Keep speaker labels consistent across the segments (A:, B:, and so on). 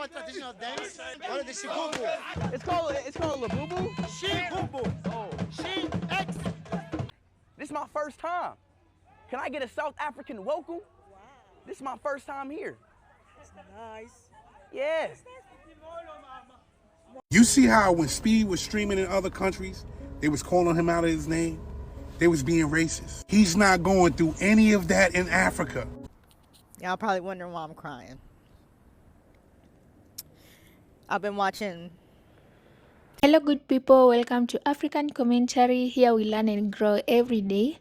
A: Our traditional dance, called the Shigubu.
B: It's called Labubu?
A: Shigubu.
B: Oh.
A: She-X.
B: This is my first time. Can I get a South African welcome?
C: Wow.
B: This is my first time here.
C: That's nice.
B: Yeah.
D: You see how when Speed was streaming in other countries, they was calling him out of his name? They was being racist. He's not going through any of that in Africa.
C: Y'all probably wondering why I'm crying. I've been watching.
E: Hello good people, welcome to African Commentary. Here we learn and grow every day.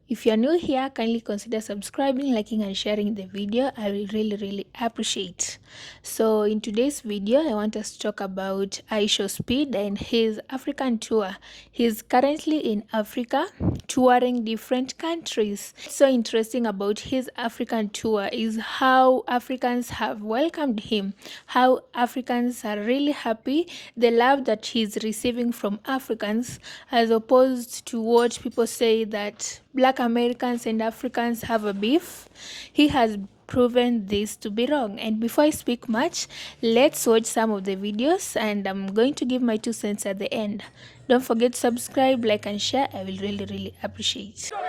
E: If you're new here, kindly consider subscribing, liking and sharing the video. I will really appreciate. So in today's video, I want us to talk about Ishowspeed and his African tour. He's currently in Africa, touring different countries. What's so interesting about his African tour is how Africans have welcomed him, how Africans are really happy, the love that he's receiving from Africans, as opposed to what people say that Black Americans and Africans have a beef. He has proven this to be wrong. And before I speak much, let's watch some of the videos and I'm going to give my 2 cents at the end. Don't forget to subscribe, like and share. I will really appreciate.
B: What the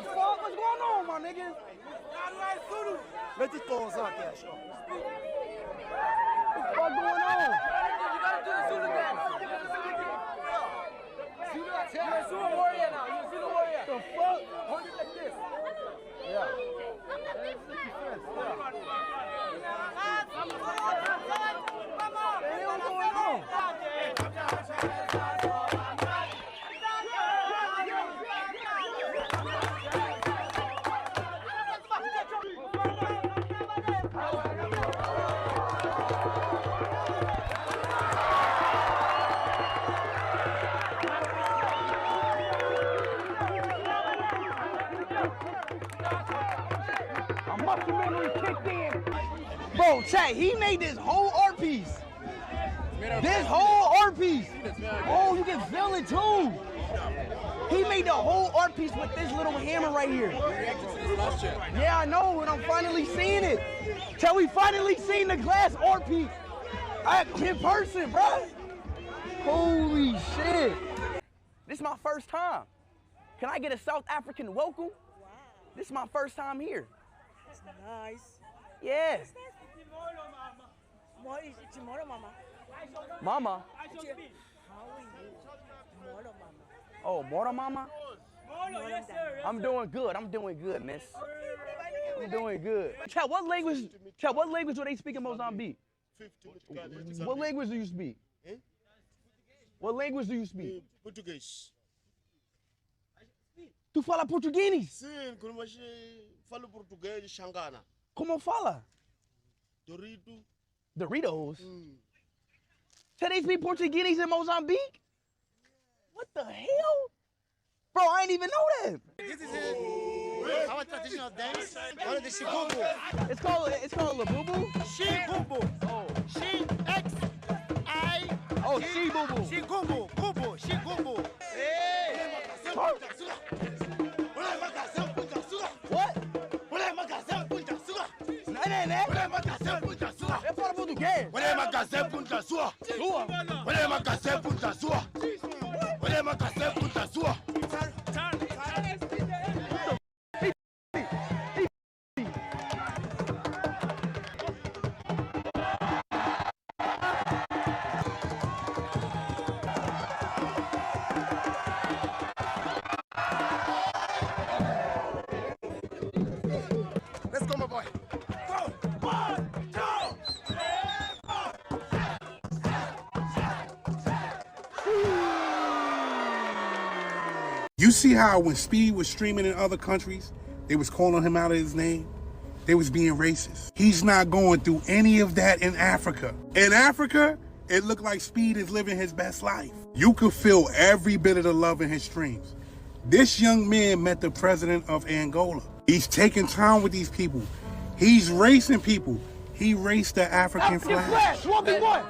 B: fuck? What's going on, my nigga? What's going on? You gotta do the Zulu dance. You're a Zulu warrior now. You're a Zulu warrior. The fuck? Hold it like this. Yeah. Bro, chat, he made this whole art piece. This whole art piece. Oh, you can feel it too. He made the whole art piece with this little hammer right here. Yeah, I know, and I'm finally seeing it. Chat, we finally seen the glass art piece in person, bro. Holy shit. This is my first time. Can I get a South African welcome?
C: Wow.
B: This is my first time here.
C: That's nice.
B: Yeah.
C: What is it tomorrow, mama?
B: Mama.
C: How are you? Tomorrow, mama.
B: Oh, Mora Mama?
C: Yes, sir.
B: I'm doing good, miss. I'm doing good. Chat, what language do they speak in Mozambique? What language do you speak? What language do you speak?
F: Português.
B: Tu fala português?
F: Sim, falo português de Xangana.
B: Como fala?
F: Dorito.
B: Doritos? So they speak Portuguese in Mozambique? What the hell? Bro, I ain't even know that.
A: This is our traditional dance, called the Shigubu.
B: It's called Labubu?
A: Shigubu.
B: Oh.
A: She-X.
B: Oh, Shigubu.
A: Shigubu. Gubu. Shigubu.
B: What? Eu falo português.
F: Olha a magazé punta sua. Olha a magazé punta sua. Olha a magazé punta sua. Let's go, my boy. Go. 1, 2.
D: You see how when Speed was streaming in other countries, they was calling him out of his name? They was being racist. He's not going through any of that in Africa. In Africa, it looked like Speed is living his best life. You could feel every bit of the love in his streams. This young man met the president of Angola. He's taking time with these people. He's racing people. He raced the African flag.
B: Flash, 1v1.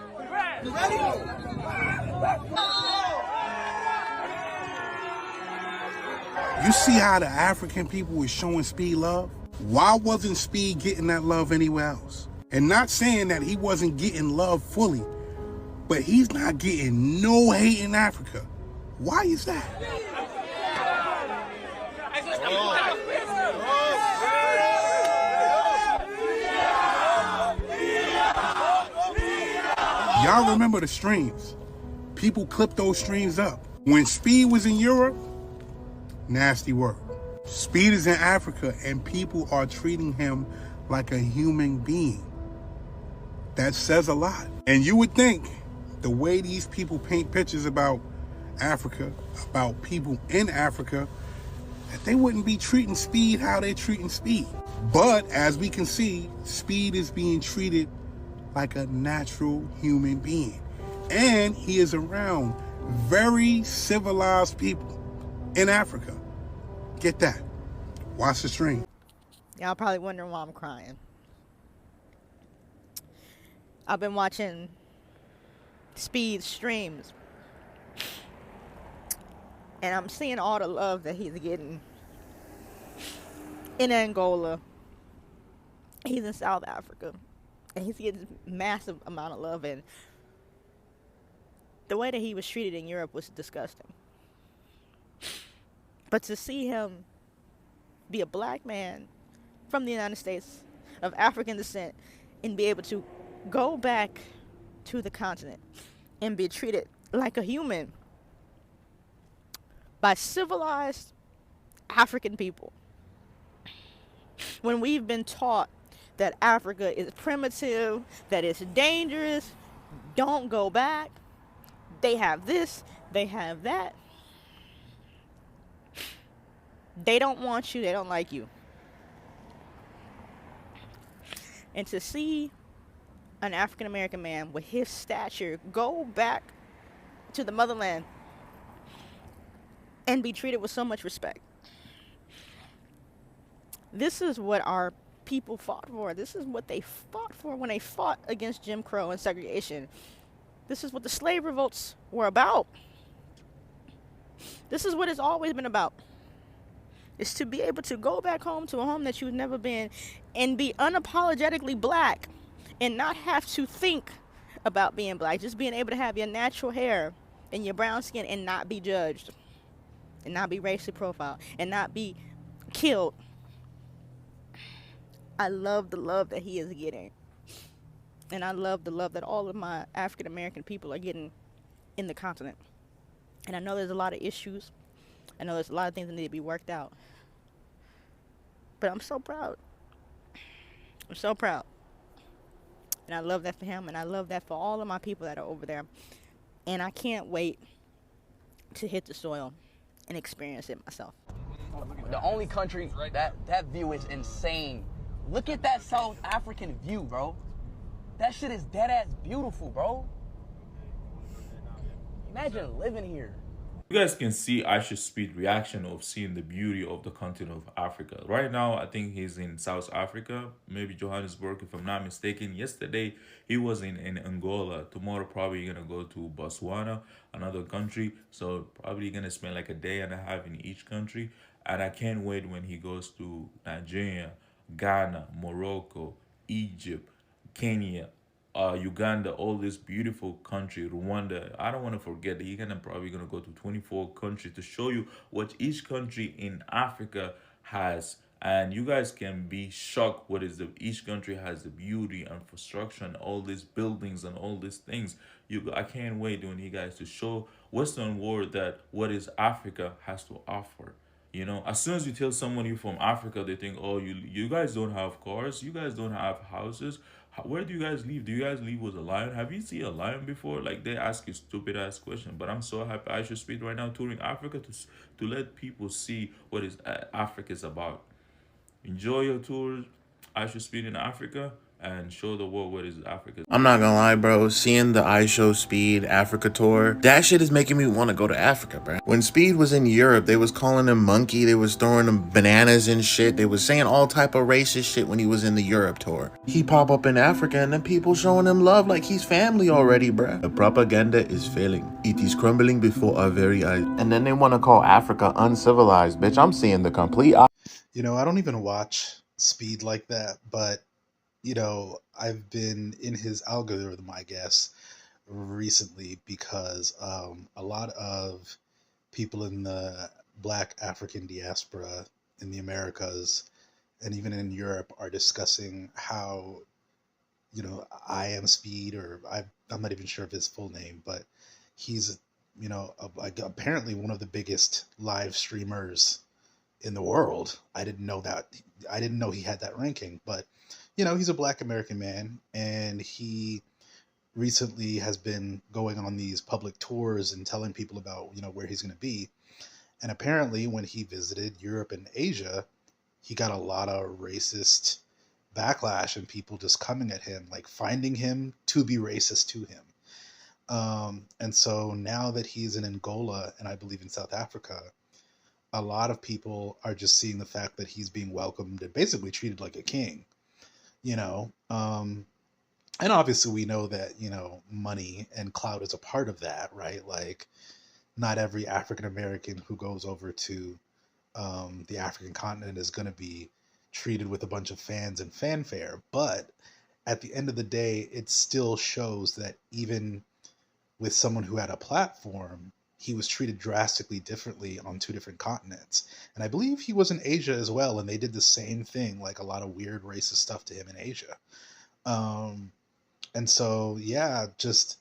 D: You see how the African people is showing Speed love? Why wasn't Speed getting that love anywhere else? And not saying that he wasn't getting love fully, but he's not getting no hate in Africa. Why is that? Y'all remember the streams. People clipped those streams up. When Speed was in Europe, nasty work. Speed is in Africa and people are treating him like a human being. That says a lot. And you would think the way these people paint pictures about Africa, about people in Africa, that they wouldn't be treating Speed how they're treating Speed. But as we can see, Speed is being treated like a natural human being. And he is around very civilized people in Africa. Get that. Watch the stream.
G: Y'all probably wondering why I'm crying. I've been watching Speed streams, and I'm seeing all the love that he's getting in Angola. He's in South Africa, and he's getting massive amount of love. And the way that he was treated in Europe was disgusting. But to see him be a black man from the United States of African descent and be able to go back to the continent and be treated like a human by civilized African people, when we've been taught that Africa is primitive, that it's dangerous, don't go back, they have this, they have that, they don't want you, they don't like you. And to see an African American man with his stature go back to the motherland and be treated with so much respect. This is what our people fought for. This is what they fought for when they fought against Jim Crow and segregation. This is what the slave revolts were about. This is what it's always been about. It's to be able to go back home to a home that you've never been and be unapologetically black and not have to think about being black. Just being able to have your natural hair and your brown skin and not be judged and not be racially profiled and not be killed. I love the love that he is getting. And I love the love that all of my African American people are getting in the continent. And I know there's a lot of issues. I know there's a lot of things that need to be worked out. But I'm so proud. I'm so proud. And I love that for him, and I love that for all of my people that are over there. And I can't wait to hit the soil and experience it myself.
B: The only country, that view is insane. Look at that South African view, bro. That shit is dead ass beautiful, bro. Imagine living here.
H: You guys can see Ishowspeed's reaction of seeing the beauty of the continent of Africa. Right now, I think he's in South Africa, maybe Johannesburg, if I'm not mistaken. Yesterday, he was in Angola. Tomorrow, probably gonna go to Botswana, another country. So probably gonna spend like a day and a half in each country. And I can't wait when he goes to Nigeria, Ghana, Morocco, Egypt, Kenya, Uganda, all this beautiful country, Rwanda. I don't want to forget that he's probably gonna go to 24 countries to show you what each country in Africa has. And you guys can be shocked what is each country has the beauty, infrastructure, and all these buildings and all these things. I can't wait when you guys to show Western world that what is Africa has to offer. You know, as soon as you tell someone you're from Africa, they think, oh, you guys don't have cars, you guys don't have houses. Where do you guys live? Do you guys live with a lion? Have you seen a lion before? Like, they ask you stupid ass question. But I'm so happy Ishowspeed right now touring Africa to let people see what is Africa is about. Enjoy your tours, Ishowspeed in Africa, and show the world what is Africa.
I: I'm not gonna lie, bro. Seeing the Ishowspeed Africa tour, that shit is making me want to go to Africa, bro. When Speed was in Europe, they was calling him monkey. They was throwing him bananas and shit. They was saying all type of racist shit when he was in the Europe tour. He pop up in Africa and then people showing him love like he's family already, bro. The propaganda is failing. It is crumbling before our very eyes. And then they want to call Africa uncivilized, bitch. I'm seeing the complete.
J: You know, I don't even watch Speed like that, but I've been in his algorithm, I guess, recently because a lot of people in the Black African diaspora in the Americas and even in Europe are discussing how, I Am Speed, or I'm not even sure of his full name, but he's, like apparently one of the biggest live streamers in the world. I didn't know that. I didn't know he had that ranking, but he's a Black American man, and he recently has been going on these public tours and telling people about, where he's going to be. And apparently when he visited Europe and Asia, he got a lot of racist backlash and people just coming at him, like finding him to be racist to him. And so now that he's in Angola and I believe in South Africa, a lot of people are just seeing the fact that he's being welcomed and basically treated like a king, and obviously we know that, money and clout is a part of that, right? Like not every African American who goes over to the African continent is going to be treated with a bunch of fans and fanfare. But at the end of the day, it still shows that even with someone who had a platform, he was treated drastically differently on two different continents. And I believe he was in Asia as well, and they did the same thing, like a lot of weird racist stuff to him in Asia. And so, yeah, just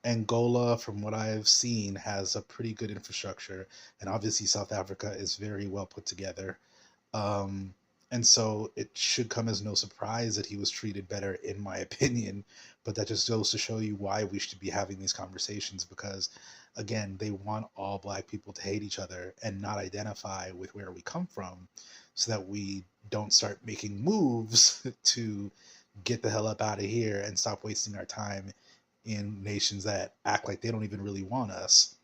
J: Angola, from what I've seen, has a pretty good infrastructure. And obviously South Africa is very well put together. And so it should come as no surprise that he was treated better, in my opinion. But that just goes to show you why we should be having these conversations, because, again, they want all Black people to hate each other and not identify with where we come from, so that we don't start making moves to get the hell up out of here and stop wasting our time in nations that act like they don't even really want us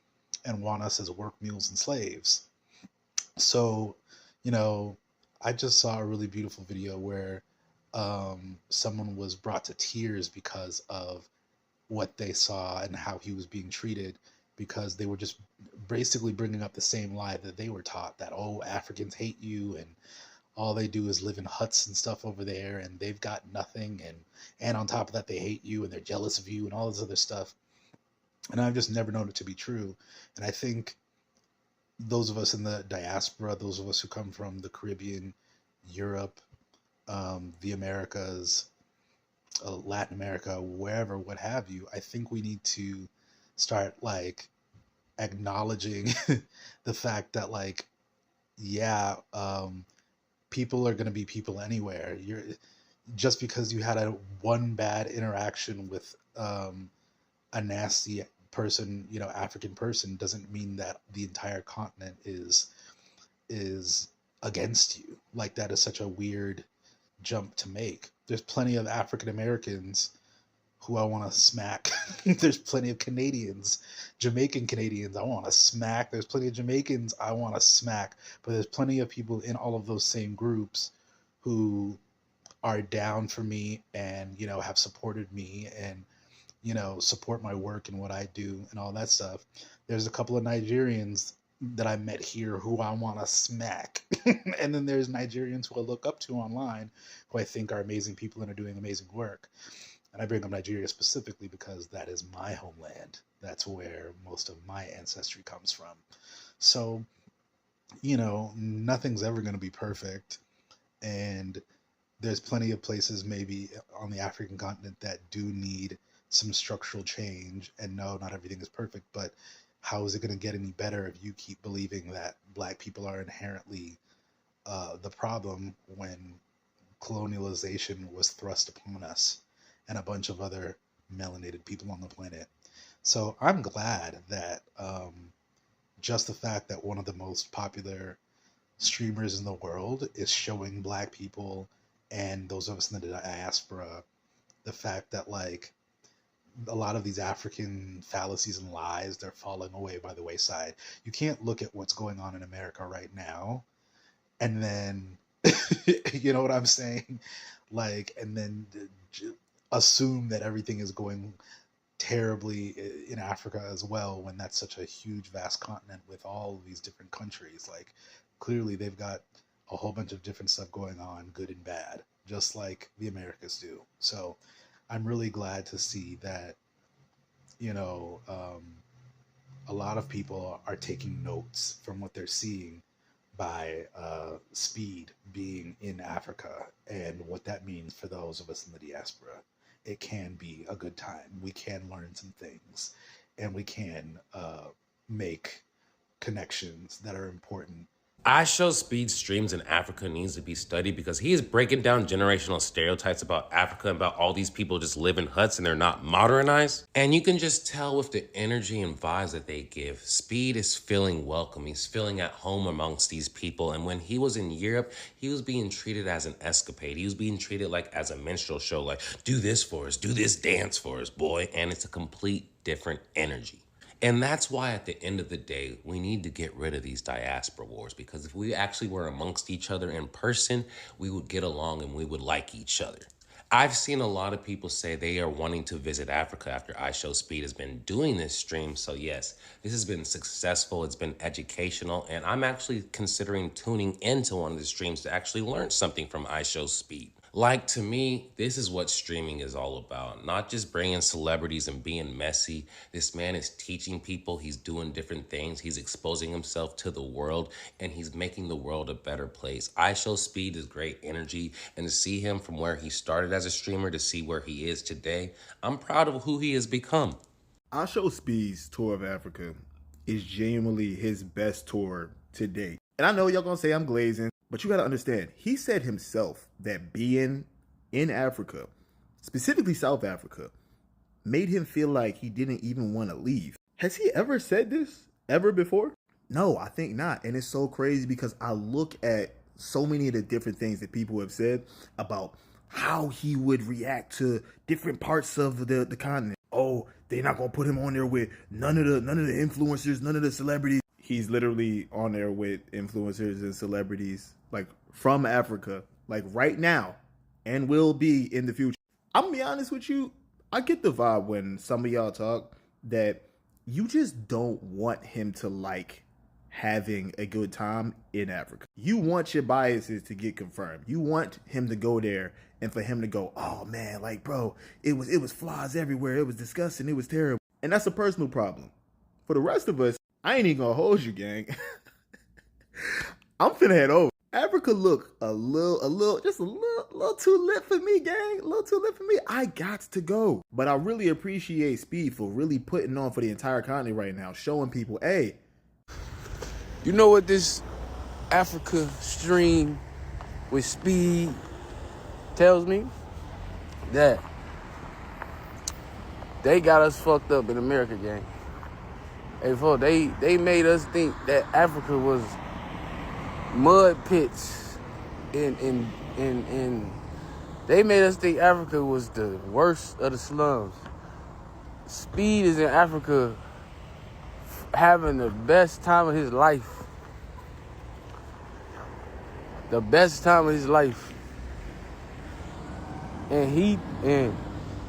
J: and want us as work mules and slaves. So, I just saw a really beautiful video where someone was brought to tears because of what they saw and how he was being treated, because they were just basically bringing up the same lie that they were taught, that, oh, Africans hate you and all they do is live in huts and stuff over there and they've got nothing, and on top of that they hate you and they're jealous of you and all this other stuff. And I've just never known it to be true. And I think those of us in the diaspora, those of us who come from the Caribbean, Europe, the Americas, Latin America, wherever, what have you, I think we need to start like acknowledging the fact that, like, yeah, people are going to be people anywhere. You're just because you had one bad interaction with a nasty person, African person, doesn't mean that the entire continent is against you. Like, that is such a weird jump to make. There's plenty of African Americans who I want to smack. There's plenty of Canadians, Jamaican Canadians I want to smack. There's plenty of Jamaicans I want to smack. But there's plenty of people in all of those same groups who are down for me and, have supported me and, support my work and what I do and all that stuff. There's a couple of Nigerians that I met here who I want to smack. And then there's Nigerians who I look up to online who I think are amazing people and are doing amazing work. And I bring up Nigeria specifically because that is my homeland. That's where most of my ancestry comes from. So, nothing's ever going to be perfect. And there's plenty of places maybe on the African continent that do need some structural change. And no, not everything is perfect, but how is it going to get any better if you keep believing that Black people are inherently the problem when colonialization was thrust upon us and a bunch of other melanated people on the planet? So I'm glad that just the fact that one of the most popular streamers in the world is showing Black people and those of us in the diaspora the fact that, like, a lot of these African fallacies and lies, they're falling away by the wayside. You can't look at what's going on in America right now and then, you know what I'm saying? Like, and then assume that everything is going terribly in Africa as well, when that's such a huge, vast continent with all of these different countries. Like, clearly they've got a whole bunch of different stuff going on, good and bad. just like the Americas do. So I'm really glad to see that, you know, a lot of people are taking notes from what they're seeing by Speed being in Africa and what that means for those of us in the diaspora. It can be a good time. We can learn some things, and we can make connections that are important.
K: Ishowspeed streams in Africa needs to be studied because he is breaking down generational stereotypes about Africa, about all these people just live in huts and they're not modernized. And you can just tell with the energy and vibes that they give. Speed is feeling welcome. He's feeling at home amongst these people. And when he was in Europe, he was being treated as an escapade. He was being treated like as a minstrel show, like, do this for us, do this dance for us, boy. And it's a complete different energy. And that's why at the end of the day, we need to get rid of these diaspora wars, because if we actually were amongst each other in person, we would get along and we would like each other. I've seen a lot of people say they are wanting to visit Africa after Ishowspeed has been doing this stream. So yes, this has been successful. It's been educational. And I'm actually considering tuning into one of the streams to actually learn something from Ishowspeed. Like, to me, this is what streaming is all about. Not just bringing celebrities and being messy. This man is teaching people. He's doing different things. He's exposing himself to the world, and he's making the world a better place. Ishowspeed is great energy, and to see him from where he started as a streamer to see where he is today, I'm proud of who he has become.
L: Ishowspeed's tour of Africa is genuinely his best tour to date. And I know y'all gonna say I'm glazing, but you gotta understand, he said himself that being in Africa, specifically South Africa, made him feel like he didn't even want to leave. Has he ever said this ever before? No, I think not. And it's so crazy because I look at so many of the different things that people have said about how he would react to different parts of the continent. Oh, they're not gonna put him on there with none of the influencers, none of the celebrities. He's literally on there with influencers and celebrities like from Africa, like right now, and will be in the future. I'm gonna be honest with you, I get the vibe when some of y'all talk that you just don't want him to like having a good time in Africa. You want your biases to get confirmed. You want him to go there and for him to go, oh man, like bro, it was flies everywhere. It was disgusting. It was terrible. And that's a personal problem. For the rest of us, I ain't even gonna hold you, gang. I'm finna head over. Africa look a little too lit for me, gang. A little too lit for me. I got to go. But I really appreciate Speed for really putting on for the entire continent right now, showing people, hey.
M: You know what this Africa stream with Speed tells me? That they got us fucked up in America, gang. Hey, folks, they made us think that Africa was mud pits, and they made us think Africa was the worst of the slums. Speed is in Africa having the best time of his life. The best time of his life. And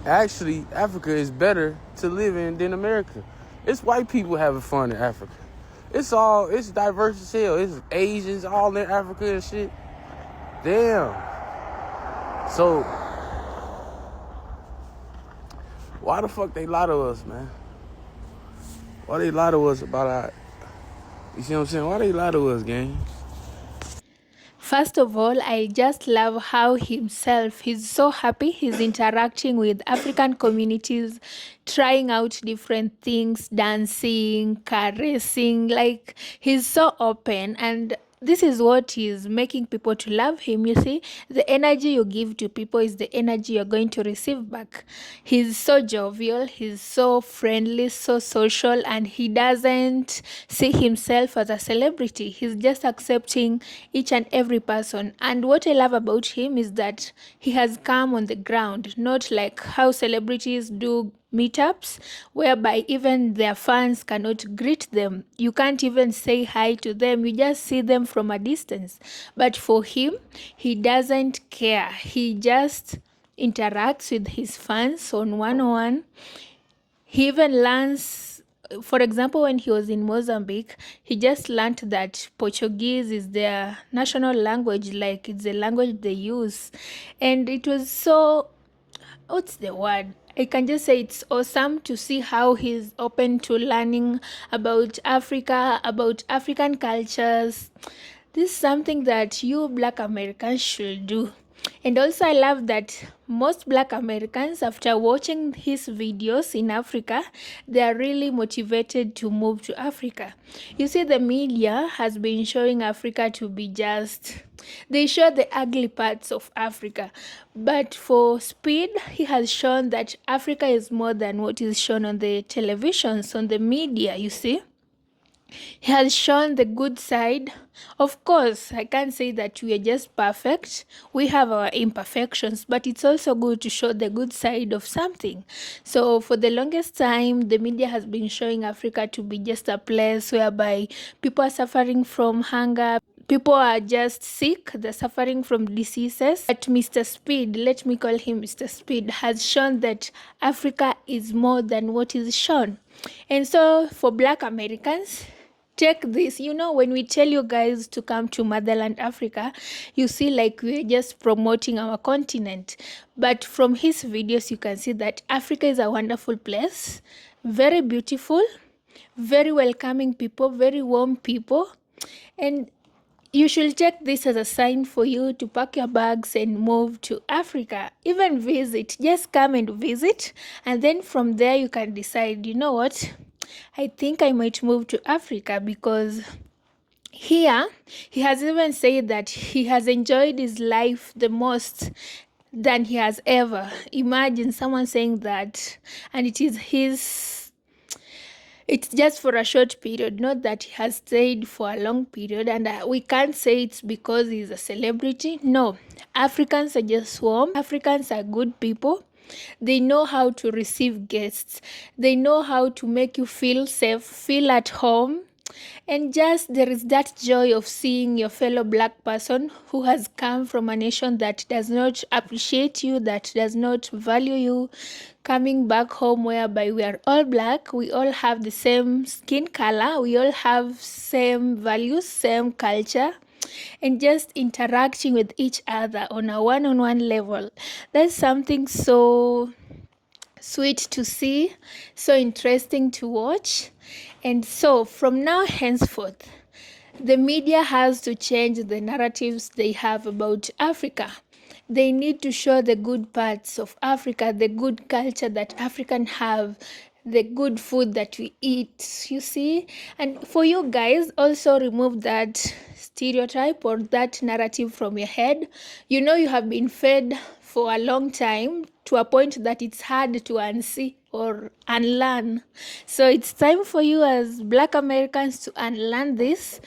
M: actually, Africa is better to live in than America. It's white people having fun in Africa. It's diverse as hell. It's Asians all in Africa and shit. Damn. So, why the fuck they lie to us, man? Why they lie to us about our... You see what I'm saying? Why they lie to us, gang?
E: First of all, I just love how himself, he's so happy he's interacting with African communities, trying out different things, dancing, caressing, like he's so open, and this is what is making people to love him. You see, the energy you give to people is the energy you're going to receive back. He's so jovial, he's so friendly, so social, and he doesn't see himself as a celebrity. He's just accepting each and every person. And what I love about him is that he has come on the ground, not like how celebrities do meetups whereby even their fans cannot greet them. You can't even say hi to them. You just see them from a distance. But for him, he doesn't care. He just interacts with his fans on one-on-one. He even learns for example, when he was in Mozambique, he just learned that Portuguese is their national language, like it's the language they use. And it was so, what's the word? I can just say it's awesome to see how he's open to learning about Africa, about African cultures. This is something that you Black Americans should do. And also, I love that most Black Americans, after watching his videos in Africa, they are really motivated to move to Africa. You see, the media has been showing Africa to be just, they show the ugly parts of Africa. But for Speed, he has shown that Africa is more than what is shown on the televisions, on the media, you see. He has shown the good side. Of course, I can't say that we are just perfect. We have our imperfections, but it's also good to show the good side of something. So for the longest time, the media has been showing Africa to be just a place whereby people are suffering from hunger. People are just sick, they're suffering from diseases. But Mr. Speed, let me call him Mr. Speed, has shown that Africa is more than what is shown. And so for Black Americans, take this. You know, when we tell you guys to come to motherland Africa, you see like we're just promoting our continent. But from his videos, you can see that Africa is a wonderful place, very beautiful, very welcoming people, very warm people. And you should take this as a sign for you to pack your bags and move to Africa. Even visit, just come and visit. And then from there, you can decide, you know what? I think I might move to Africa, because here he has even said that he has enjoyed his life the most than he has ever. Imagine someone saying that, and it's just for a short period, not that he has stayed for a long period. And we can't say it's because he's a celebrity. No, Africans are just warm. Africans are good people. They know how to receive guests. They know how to make you feel safe, feel at home. And just there is that joy of seeing your fellow Black person who has come from a nation that does not appreciate you, that does not value you, coming back home whereby we are all Black, we all have the same skin color, we all have same values, same culture, and just interacting with each other on a one-on-one level. That's something so sweet to see, so interesting to watch. And so from now henceforth, the media has to change the narratives they have about Africa. They need to show the good parts of Africa, the good culture that Africans have, the good food that we eat, you see. And for you guys, also remove that stereotype or that narrative from your head. You know, you have been fed for a long time to a point that it's hard to unsee or unlearn. So it's time for you as Black Americans to unlearn this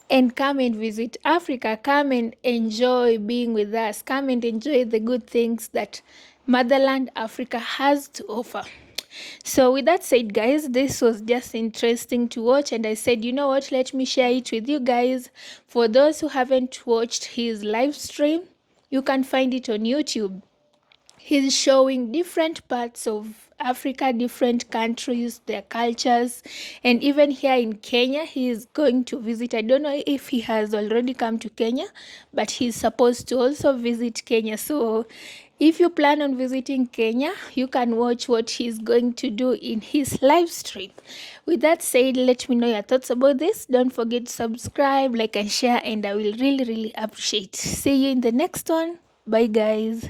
E: and come and visit Africa. Come and enjoy being with us. Come and enjoy the good things that motherland Africa has to offer. So with that said, guys, this was just interesting to watch, and I said, you know what, let me share it with you guys. For those who haven't watched his live stream, you can find it on YouTube. He's showing different parts of Africa, different countries, their cultures, and even here in Kenya, he is going to visit. I don't know if he has already come to Kenya, but he's supposed to also visit Kenya. So if you plan on visiting Kenya, you can watch what he's going to do in his live stream. With that said, let me know your thoughts about this. Don't forget to subscribe, like, and share, and I will really, really appreciate. See you in the next one. Bye, guys.